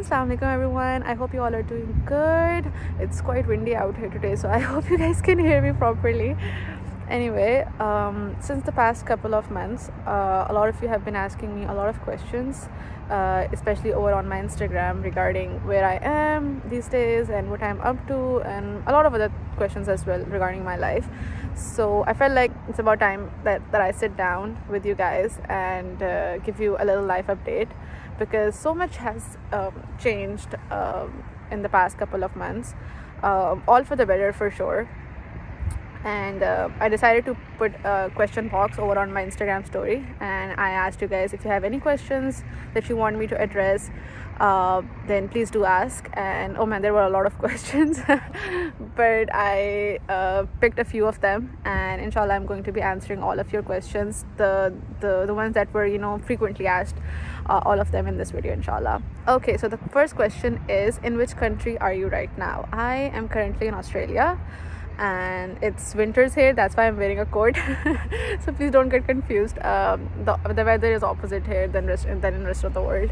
Assalamu alaikum everyone. I hope you all are doing good. It's quite windy out here today, so I hope you guys can hear me properly. Anyway, since the past couple of months, a lot of you have been asking me a lot of questions, especially over on my Instagram regarding where I am these days and what I'm up to, and a lot of other questions as well regarding my life. So I felt like it's about time that I sit down with you guys and give you a little life update, because so much has changed in the past couple of months, all for the better for sure. And I decided to put a question box over on my Instagram story, and I asked you guys if you have any questions that you want me to address, then please do ask. And oh man, there were a lot of questions but I picked a few of them, and inshallah I'm going to be answering all of your questions, the ones that were frequently asked, all of them in this video, inshallah. Okay, so the first question is, in which country are you right now? I am currently in Australia, and it's winters here, that's why I'm wearing a coat so please don't get confused. The weather is opposite here than in the rest of the world,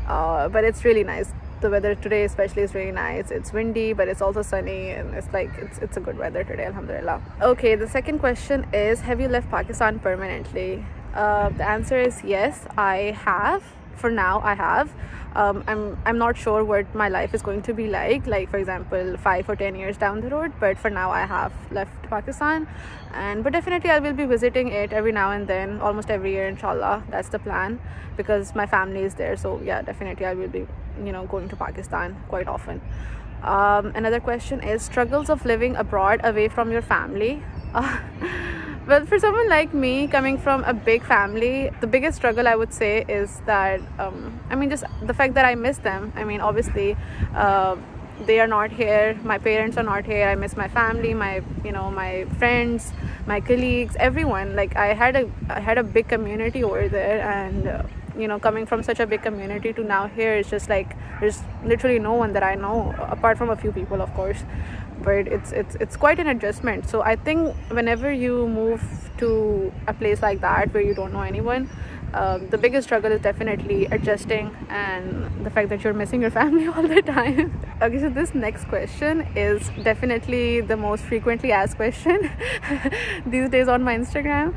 but it's really nice. The weather today especially is really nice. It's windy, but it's also sunny, and it's a good weather today, alhamdulillah. Okay, the second question is, have you left Pakistan permanently? The answer is yes, I have. For now I have. I'm not sure what my life is going to be like for example 5 or 10 years down the road, but for now I have left Pakistan, but definitely I will be visiting it every now and then, almost every year, inshallah. That's the plan, because my family is there. So yeah, definitely I will be going to Pakistan quite often. Another question is, struggles of living abroad away from your family. Well, for someone like me, coming from a big family, the biggest struggle I would say is that just the fact that I miss them. Obviously they are not here, my parents are not here. I miss my family, my my friends, my colleagues, everyone. I had a big community over there, and coming from such a big community to now here, it's just like there's literally no one that I know, apart from a few people, of course. But it's quite an adjustment. So I think whenever you move to a place like that where you don't know anyone, the biggest struggle is definitely adjusting, and the fact that you're missing your family all the time. Okay, so this next question is definitely the most frequently asked question these days on my Instagram.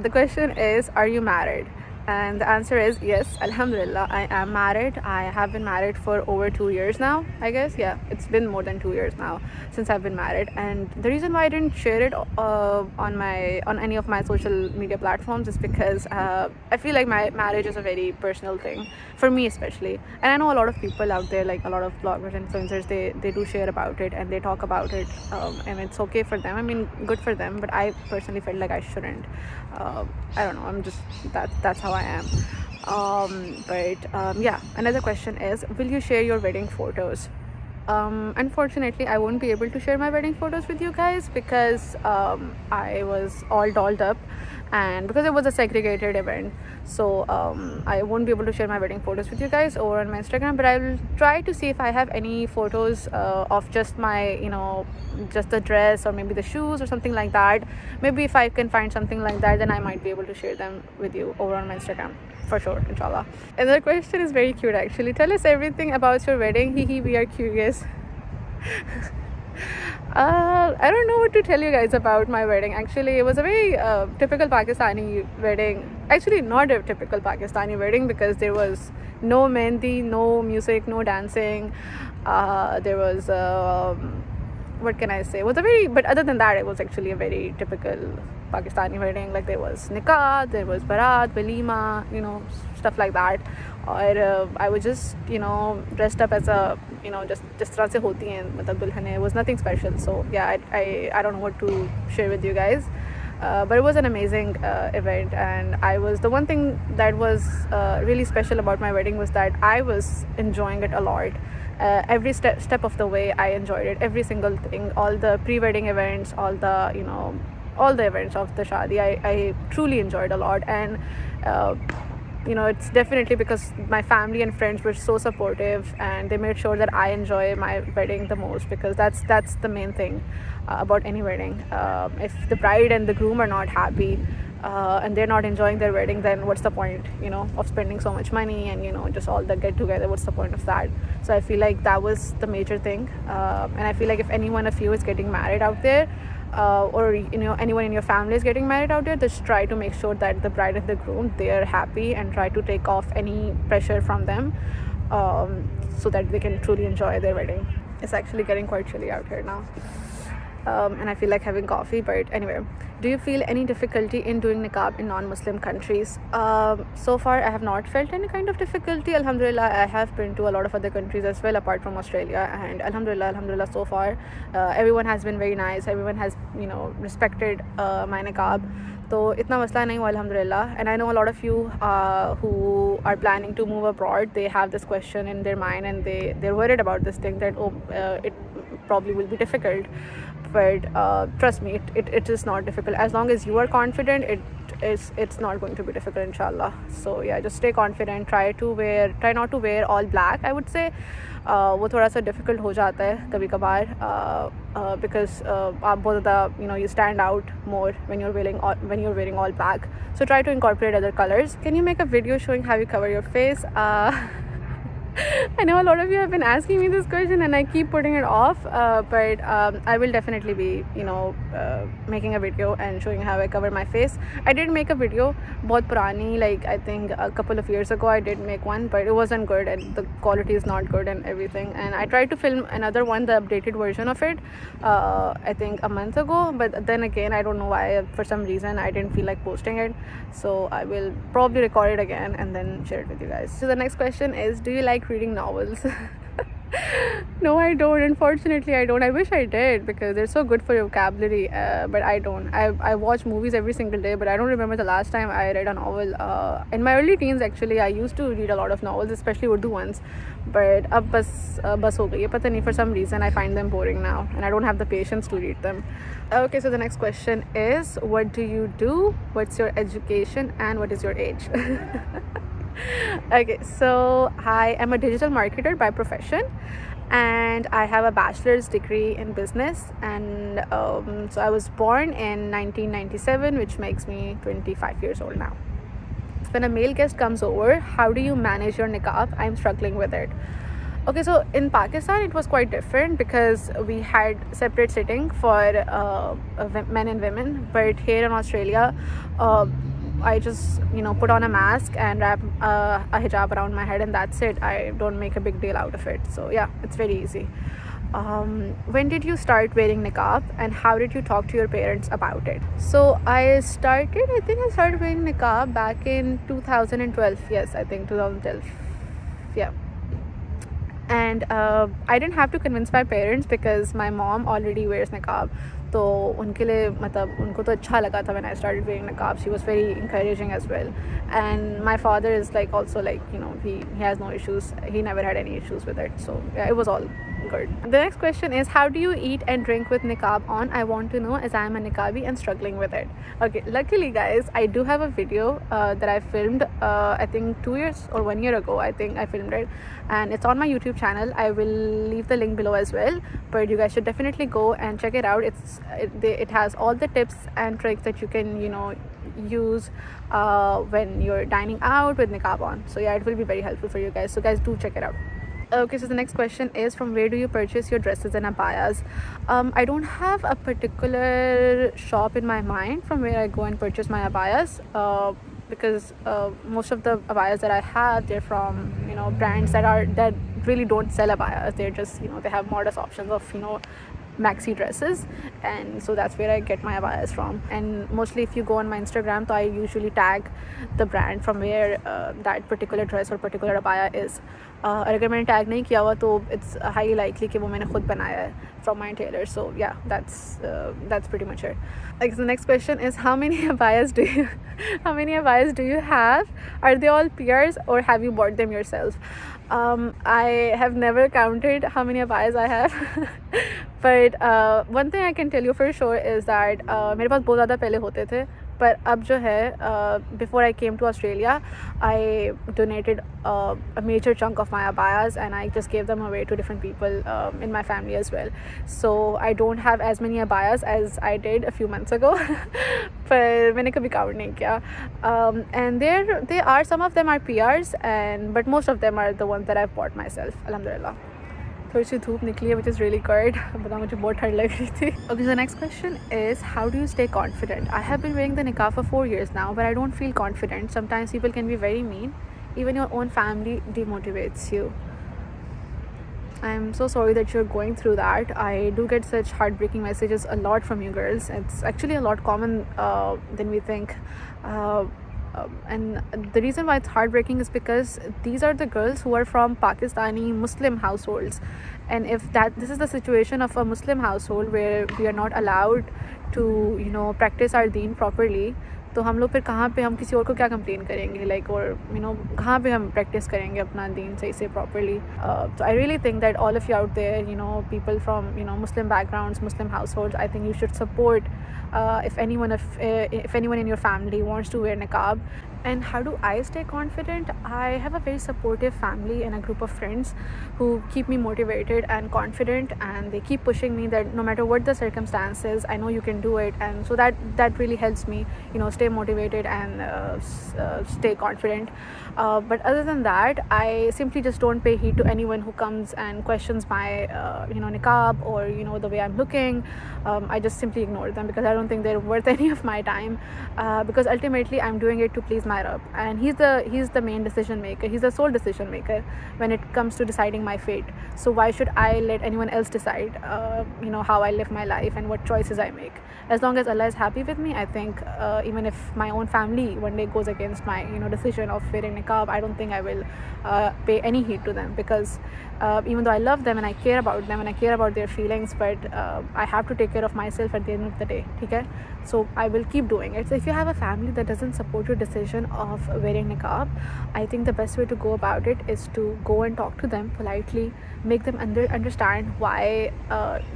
The question is, are you married? And the answer is yes, alhamdulillah, I am married. I have been married for over 2 years now, I guess. Yeah, it's been more than 2 years now since I've been married. And the reason why I didn't share it on any of my social media platforms is because I feel like my marriage is a very personal thing for me, especially. And I know a lot of people out there, like a lot of bloggers and influencers, they do share about it and they talk about it, and it's okay for them. Good for them, but I personally felt like I shouldn't. I don't know, I'm just that's how I am. Yeah, another question is, will you share your wedding photos? Unfortunately, I won't be able to share my wedding photos with you guys, because I was all dolled up, and because it was a segregated event, so I won't be able to share my wedding photos with you guys over on my Instagram. But I will try to see if I have any photos of just my just the dress, or maybe the shoes or something like that. Maybe if I can find something like that, then I might be able to share them with you over on my Instagram for sure, inshallah. Another question is very cute actually. Tell us everything about your wedding. Hee, we are curious. I don't know what to tell you guys about my wedding. Actually, it was a very typical Pakistani wedding. Actually, not a typical Pakistani wedding, because there was no mehndi, no music, no dancing. There was what can I say? But other than that, it was actually a very typical Pakistani wedding. Like, there was niqab, there was barat, walima, stuff like that. Or I was just dressed up as a just तरह से होती हैं, मतलब दुल्हन है. It was nothing special. So yeah, I don't know what to share with you guys. But it was an amazing event, and the one thing that was really special about my wedding was that I was enjoying it a lot. Every step of the way I enjoyed it, every single thing, all the pre-wedding events, all the events of the shadi, I truly enjoyed a lot. And it's definitely because my family and friends were so supportive, and they made sure that I enjoy my wedding the most, because that's the main thing about any wedding. If the bride and the groom are not happy, and they're not enjoying their wedding, then what's the point, you know, of spending so much money and, you know, just all the get together? What's the point of that? So I feel like that was the major thing. And I feel like if any one of you is getting married out there, or you know, anyone in your family is getting married out there, just try to make sure that the bride and the groom, they are happy, and try to take off any pressure from them, so that they can truly enjoy their wedding. It's actually getting quite chilly out here now, and I feel like having coffee. But anyway, do you feel any difficulty in doing niqab in non-Muslim countries? So far I have not felt any kind of difficulty, alhamdulillah. I have been to a lot of other countries as well apart from Australia, and alhamdulillah, so far everyone has been very nice. Everyone has, you know, respected my niqab. तो इतना मसला नहीं हुआ अल्हम्दुलिल्लाह. And I know a lot of you who are planning to move abroad, they have this question in their mind, and they're worried about this thing that it probably will be difficult. But trust me, it is not difficult. As long as you are confident, it's not going to be difficult, inshallah. So yeah, just stay confident. Try not to wear all black, I would say. वो थोड़ा सा difficult हो जाता है कभी कभार, because आप बहुत ज़्यादा, you know, you stand out more when you're wearing all black. So try to incorporate other colors. Can you make a video showing how you cover your face? I know a lot of you have been asking me this question and I keep putting it off, but I will definitely be, you know, making a video and showing how I cover my face. I did make a video बहुत पुरानी, like I think a couple of years ago I did make one, but it wasn't good and the quality is not good and everything. And I tried to film another one, the updated version of it, I think a month ago, but then again I don't know why, for some reason I didn't feel like posting it. So I will probably record it again and then share it with you guys. So the next question is, do you like reading novels? No, I don't. Unfortunately, I don't. I wish I did because they're so good for your vocabulary, but I don't. I watch movies every single day, but I don't remember the last time I read a novel. In my early teens, actually, I used to read a lot of novels, especially Urdu ones. But ab bas ho gayi hai. Pata nahi, for some reason I find them boring now, and I don't have the patience to read them. Okay, so the next question is, what do you do? What's your education, and what is your age? Okay, so I am a digital marketer by profession, and I have a bachelor's degree in business, and so I was born in 1997, which makes me 25 years old now. When a male guest comes over, how do you manage your niqab? I'm struggling with it. Okay, so in Pakistan it was quite different because we had separate sitting for men and women, but here in Australia I just, you know, put on a mask and wrap a hijab around my head, and that's it. I don't make a big deal out of it. So yeah, it's very easy. When did you start wearing niqab, and how did you talk to your parents about it? So I think I started wearing niqab back in 2012. Yes, I think 2012. Yeah. And I didn't have to convince my parents because my mom already wears niqab. तो उनके लिए मतलब उनको तो अच्छा लगा था when I started wearing niqab. She was very encouraging as well. And my father is like also like, you know, he has no issues. He never had any issues with it. So yeah, it was all good. The next question is, how do you eat and drink with niqab on? I want to know as I am a niqabi and struggling with it. Okay, luckily guys, I do have a video that I filmed I think 2 years or 1 year ago. I think I filmed it, and it's on my YouTube channel. I will leave the link below as well, but you guys should definitely go and check it out. It has all the tips and tricks that you can, you know, use when you're dining out with niqab on. So yeah, it will be very helpful for you guys, so guys, do check it out. Okay, so the next question is, from where do you purchase your dresses and abayas? I don't have a particular shop in my mind from where I go and purchase my abayas, because most of the abayas that I have, they're from, you know, brands that really don't sell abayas. They're just, you know, they have modest options of, you know, maxi dresses, and so that's where I get my abayas from. And mostly if you go on my Instagram, so I usually tag the brand from where that particular dress or particular abaya is. अगर मैंने tag नहीं किया हुआ तो it's highly likely कि वो मैंने खुद बनाया है from my tailor. So yeah, that's pretty much it. Like, so the next question is, how many abayas do you have? Are they all peers or have you bought them yourself? I have never counted how many abayas I have. But one thing I can tell you for sure is that मेरे पास बहुत ज़्यादा पहले होते थे, But अब जो है, before I came to Australia, I donated a major chunk of my abayas and I just gave them away to different people in my family as well. So I don't have as many abayas as I did a few months ago. पर मैंने कभी count नहीं किया. And they are, some of them are PRs, but most of them are the ones that I've bought myself. Alhamdulillah. थोड़ी सी धूप निकली है, which is really good. बता, मुझे बहुत ठंड लग रही थी. Okay, so the next question is, how do you stay confident? I have been wearing the niqab for 4 years now, but I don't feel confident. Sometimes people can be very mean. Even your own family demotivates you. I'm so sorry that you're going through that. I do get such heartbreaking messages a lot from you girls. It's actually a lot common than we think. And the reason why it's heartbreaking is because these are the girls who are from Pakistani Muslim households, and if this is the situation of a Muslim household where we are not allowed to practice our deen properly, तो हम लोग फिर कहाँ पे हम किसी और को क्या कंप्लेन करेंगे, like, और कहाँ पे हम प्रैक्टिस करेंगे अपना दीन सही से properly. So I really think that all of you out there, people from Muslim backgrounds, Muslim households, I think you should support if anyone in your family wants to wear niqab. And how do I stay confident? I have a very supportive family and a group of friends who keep me motivated and confident, and they keep pushing me that no matter what the circumstances, I know you can do it. And so that really helps me stay motivated and stay confident. But other than that, I simply just don't pay heed to anyone who comes and questions my niqab or the way I'm looking. I just simply ignore them because I don't think they're worth any of my time, because ultimately I'm doing it to please my Rabb, and he's the main decision maker. He's the sole decision maker when it comes to deciding my fate. So why should I let anyone else decide how I live my life and what choices I make? As long as Allah is happy with me, I think even if my own family one day goes against my decision of wearing niqab, I don't think I will pay any heed to them, because even though I love them and I care about them and I care about their feelings, but I have to take care of myself at the end of the day. Okay? So I will keep doing it. So if you have a family that doesn't support your decision of wearing niqab, I think the best way to go about it is to go and talk to them politely, make them understand why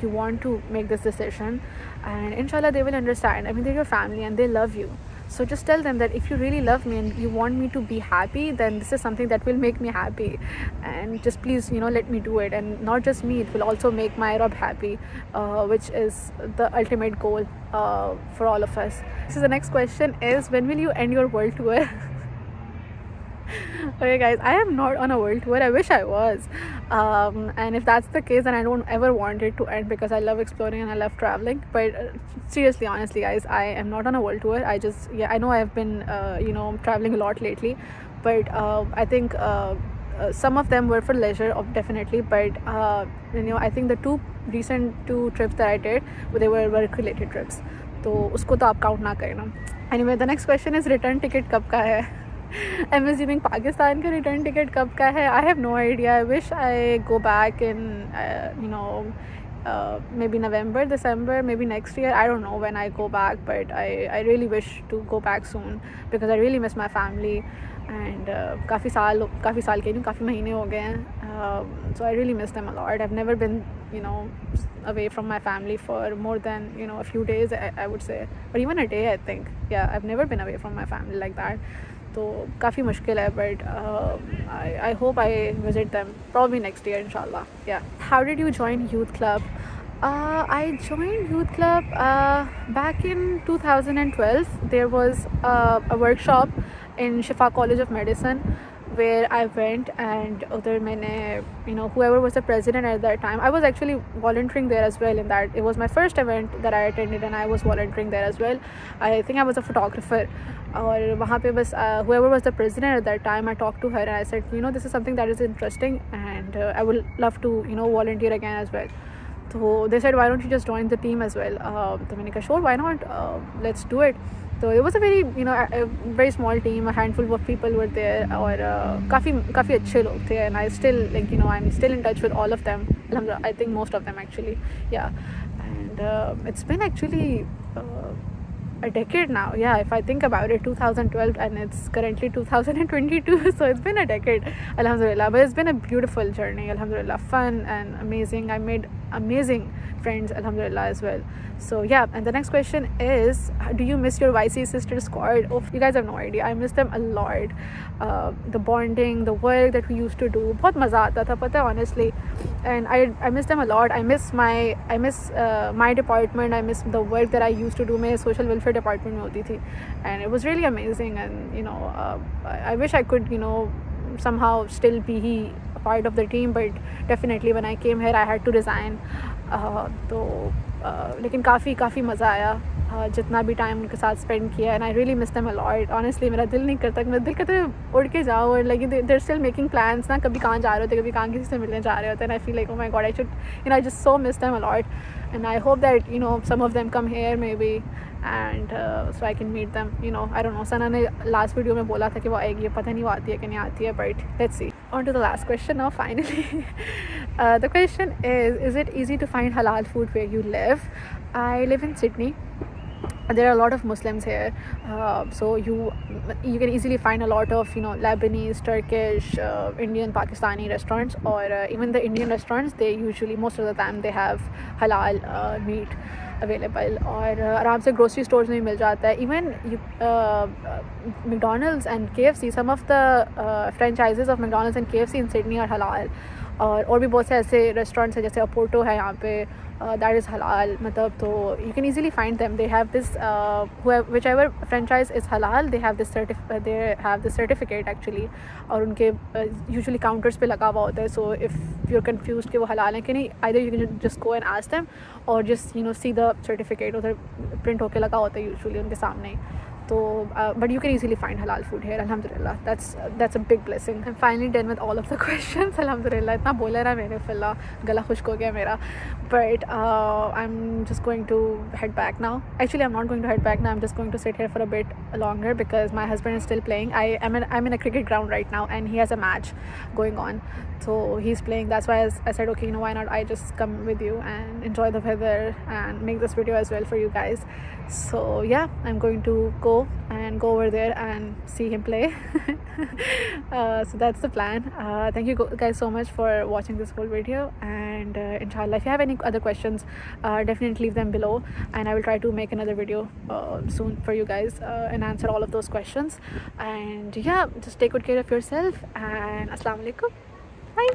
you want to make this decision, and inshallah they will understand. I mean, they're your family and they love you. So just tell them that if you really love me and you want me to be happy, then this is something that will make me happy, and just please let me do it. And not just me, it will also make my Rabb happy, which is the ultimate goal for all of us. So the next question is, when will you end your world tour? Okay guys, I am not on a world tour. I wish I was, and if that's the case, then I don't ever want it to end, because I love exploring and I love traveling. But seriously, honestly guys, I am not on a world tour. I know I've been traveling a lot lately, but I think some of them were for leisure, definitely, but I think the recent two trips that I did, they were work related trips, तो उसको तो आप count ना करें ना. Anyway, the next question is, return ticket कब का है? I'm assuming पाकिस्तान का रिटर्न टिकट कब का है? I have no idea. I wish I go back in maybe November, December, maybe next year. I don't know when I go back, but I really wish to go back soon, because I really miss my family, and काफ़ी साल के नहीं, काफ़ी महीने हो गए हैं. So I really miss them a lot. I've never been away from my family for more than a few days, I would say, or even a day, I think. Yeah, I've never been away from my family like that. तो काफ़ी मुश्किल है, but I hope I visit them probably next year, inshallah. Yeah. How did you join youth club? I joined youth club back in 2012. There was a workshop in Shifa College of Medicine where I went, and udhar maine whoever was the president at that time, I was actually volunteering there as well in that. It was my first event that I attended and I was volunteering there as well. I think I was a photographer, और वहाँ पे बस whoever was the president at that time, I talked to her and I said, this is something that is interesting and I would love to volunteer again as well. So they said, why don't you just join the team as well? तो मैंने कहा, sure, why not? Let's do it. So it was a very a very small team, a handful of people were there, और काफ़ी अच्छे लोग थे, and I still I'm still in touch with all of them. I think most of them actually, yeah. And it's been actually a decade now. Yeah, if I think about it, 2012 and it's currently 2022. So it's been a decade, alhamdulillah. But it's been a beautiful journey, alhamdulillah. Fun and amazing. I made amazing friends, alhamdulillah, as well. So yeah, and the next question is, do you miss your YC sister squad? Oh, you guys have no idea. I miss them a lot. The bonding, the work that we used to do, बहुत मजा आता था, पता है, honestly. And I miss them a lot. I miss my department. I miss the work that I used to do. मैं social welfare department में होती थी, and it was really amazing. And you know, I wish I could, you know, somehow still be a part of the team, but definitely when I came here I had to resign. तो लेकिन काफ़ी मज़ा आया जितना भी time उनके साथ spend किया, and I really miss them a lot. Honestly मेरा दिल नहीं करता, मेरा दिल करता है उड़ के जाओ, और like they're still making plans ना, कभी कहाँ जा रहे होते, कभी कहाँ किसी से मिलने जा रहे होते, and I feel like oh my God, I should, you know, I just so miss them a lot, and I hope that, you know, some of them come here maybe, and so I can meet them. You know, I don't know, Sana ने last video में बोला था कि वो आएगी, पता नहीं वो आती है कि नहीं आती है, but let's see. On to the last question now, finally. The question is it easy to find halal food where you live? I live in Sydney. There are a lot of Muslims here, so you can easily find a lot of, you know, Lebanese, Turkish, Indian, Pakistani restaurants, or even the Indian restaurants, they usually, most of the time, they have halal meat available, और आराम से grocery stores में मिल जाता है. Even McDonald's and KFC, some of the franchises of McDonald's and KFC in Sydney are halal, और भी बहुत से ऐसे restaurants हैं, जैसे अपोर्टो है यहाँ पे, that is halal. मतलब तो you can easily find them. They have this whichever franchise is halal, they have this certificate actually, और उनके usually counters पे लगा हुआ होता है. So if you're confused कि वो halal है कि नहीं, either you can just go and ask them, or just, you know, see the certificate, उधर print होके लगा होता है usually उनके सामने. So, but you can easily find halal food here, alhamdulillah. That's a big blessing. I'm finally done with all of the questions, alhamdulillah. इतना बोला रहा मैंने, फिलहाल गला खुश्क हो गया मेरा. But I'm just going to head back now. Actually, I'm not going to head back now. I'm just going to sit here for a bit longer because my husband is still playing. I'm in a cricket ground right now, and he has a match going on. So he's playing. That's why I said, okay, you know, why not I just come with you and enjoy the weather and make this video as well for you guys. So yeah, I'm going to go over there and see him play. So that's the plan. Thank you guys so much for watching this whole video, and inshallah, if you have any other questions, definitely leave them below, and I will try to make another video soon for you guys and answer all of those questions. And yeah, just take good care of yourself, and assalamu alaikum. Bye.